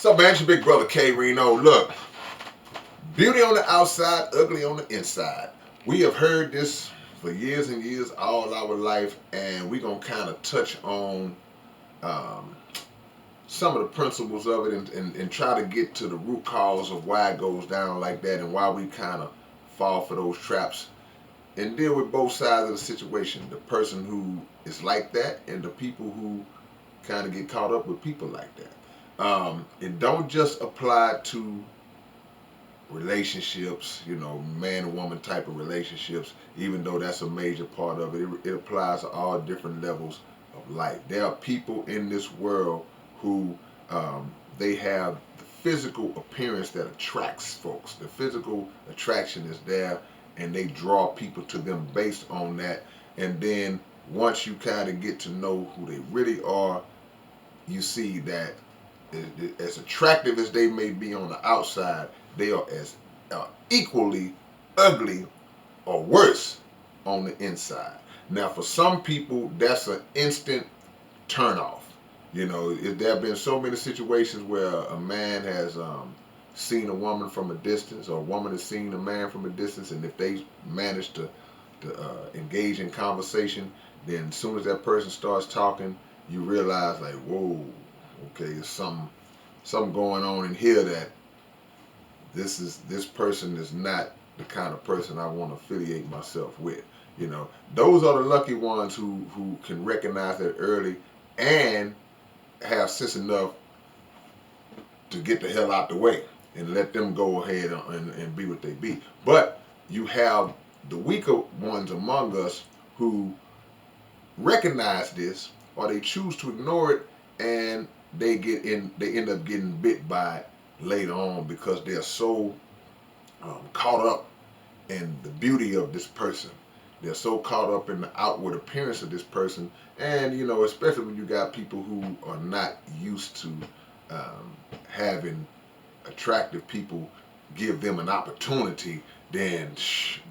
So man, it's your big brother K-Rino. Look, beauty on the outside, ugly on the inside. We have heard this for years and years, all our life, and we're gonna kind of touch on um, some of the principles of it and try to get to the root cause of why it goes down like that and why we kind of fall for those traps and deal with both sides of the situation. The person who is like that and the people who kind of get caught up with people like that. It don't just apply to relationships, man and woman type of relationships, even though that's a major part of it. It applies to all different levels of life. There are people in this world who they have the physical appearance that attracts folks. The physical attraction is there, and they draw people to them based on that. And then once you kind of get to know who they really are, you see that as attractive as they may be on the outside, they are as equally ugly or worse on the inside. Now, for some people, that's an instant turnoff. There have been so many situations where a man has seen a woman from a distance, or a woman has seen a man from a distance, and if they manage to engage in conversation, then as soon as that person starts talking, you realize like, whoa, okay, there's something going on in here that this person is not the kind of person I want to affiliate myself with. Those are the lucky ones who can recognize that early and have sense enough to get the hell out the way and let them go ahead and be what they be. But you have the weaker ones among us who recognize this, or they choose to ignore it, and they end up getting bit by it later on because they're so caught up in the beauty of this person. They're so caught up in the outward appearance of this person, and especially when you got people who are not used to having attractive people give them an opportunity, then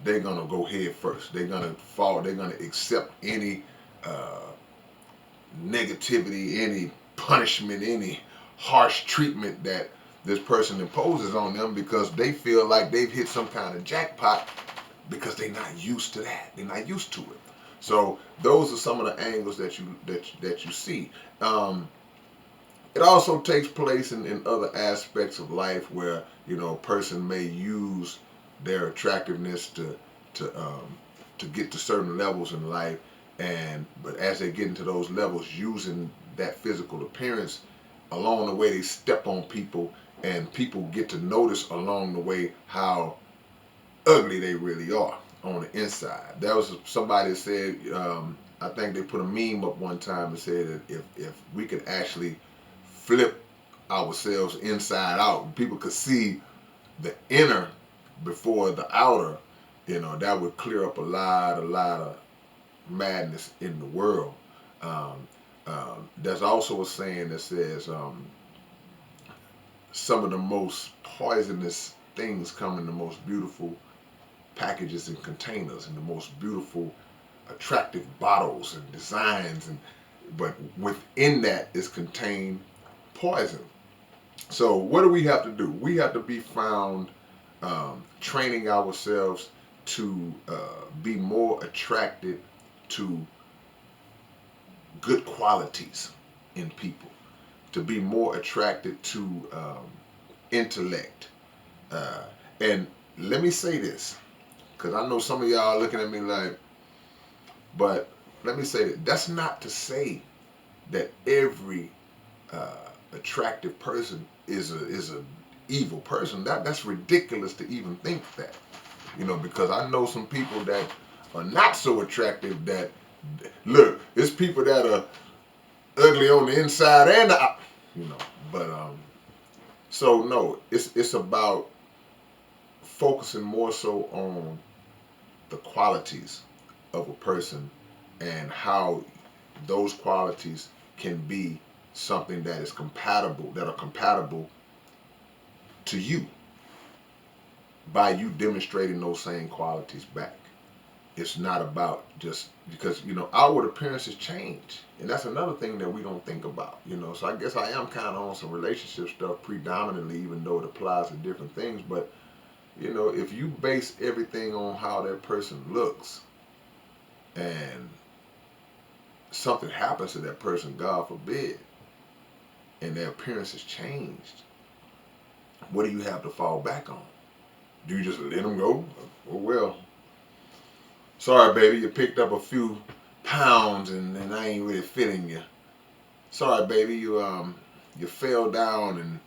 they're gonna go head first. They're gonna fall. They're gonna accept any uh, negativity, any punishment, any harsh treatment that this person imposes on them because they feel like they've hit some kind of jackpot because they're not used to that. They're not used to it. So those are some of the angles that you see. It also takes place in other aspects of life where a person may use their attractiveness to get to certain levels in life, but as they get into those levels, using that physical appearance, along the way they step on people, and people get to notice along the way how ugly they really are on the inside. There was somebody that said, I think they put a meme up one time and said that if we could actually flip ourselves inside out, people could see the inner before the outer, that would clear up a lot of madness in the world. There's also a saying that says some of the most poisonous things come in the most beautiful packages and containers, and the most beautiful, attractive bottles and designs, but within that is contained poison. So what do we have to do? We have to be found training ourselves to be more attracted to good qualities in people, to be more attracted to intellect. Uh, and let me say this, because I know some of y'all are looking at me like, but let me say that that's not to say that every uh, attractive person is a evil person. That's ridiculous to even think that. Because I know some people that are not so attractive that look, it's people that are ugly on the inside and the out, you know. But so no, it's about focusing more so on the qualities of a person and how those qualities can be something that are compatible to you by you demonstrating those same qualities back. it's not about just because outward appearances change, and that's another thing that we don't think about. So I guess I am kind of on some relationship stuff predominantly, even though it applies to different things. But if you base everything on how that person looks, and something happens to that person, God forbid, and their appearance has changed, what do you have to fall back on? Do you just let them go? Oh well, sorry, baby, you picked up a few pounds and I ain't really feeling you. Sorry, baby, you fell down and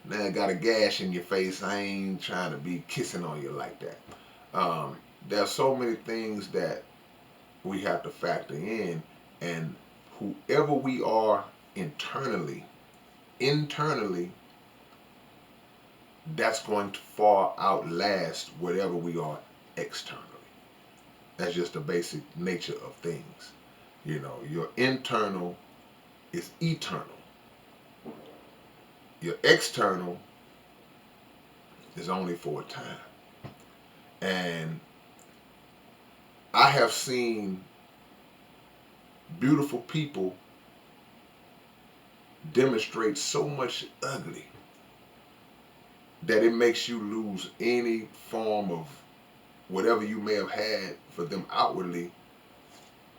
now you got a gash in your face. I ain't trying to be kissing on you like that. There's so many things that we have to factor in, and whoever we are internally, that's going to far outlast whatever we are externally. That's just the basic nature of things. Your internal is eternal. Your external is only for a time. And I have seen beautiful people demonstrate so much ugly that it makes you lose any form of whatever you may have had for them outwardly.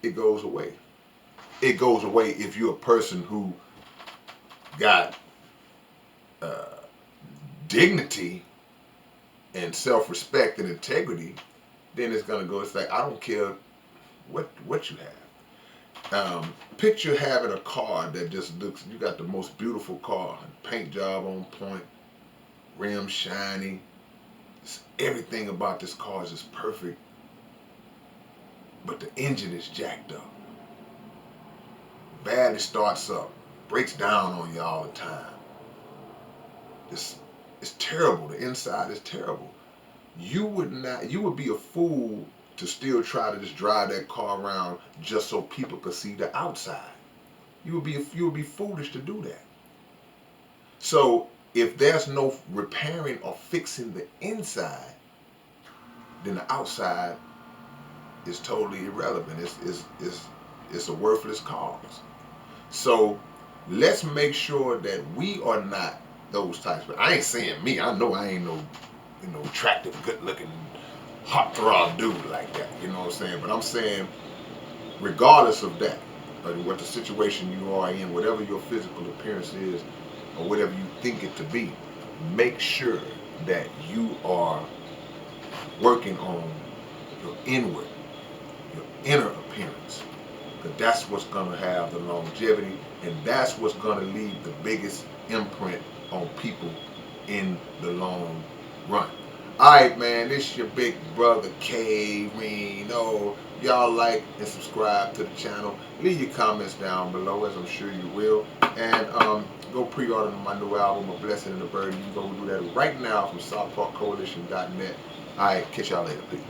It goes away. It goes away if you're a person who got dignity and self-respect and integrity. Then it's gonna go. It's like, I don't care what you have. Picture having a car that just looks. You got the most beautiful car, paint job on point, rims shiny. Everything about this car is just perfect, but the engine is jacked up. Badly starts up, breaks down on you all the time. It's terrible. The inside is terrible. You would be a fool to still try to just drive that car around just so people could see the outside. You would be foolish to do that. So if there's no repairing or fixing the inside, then the outside is totally irrelevant. It's a worthless cause. So let's make sure that we are not those types. But I ain't saying me. I know I ain't no attractive, good looking, hot throb dude like that. You know what I'm saying? But I'm saying, regardless of that, or what the situation you are in, whatever your physical appearance is, or whatever you think it to be, make sure that you are working on your inward, your inner appearance. Because that's what's going to have the longevity, and that's what's going to leave the biggest imprint on people in the long run. Alright, man, this is your big brother K-Rino. Y'all like and subscribe to the channel. Leave your comments down below, as I'm sure you will. And go pre-order my new album, A Blessing and a Burden. You can go do that right now from southparkcoalition.net. Alright, catch y'all later, please.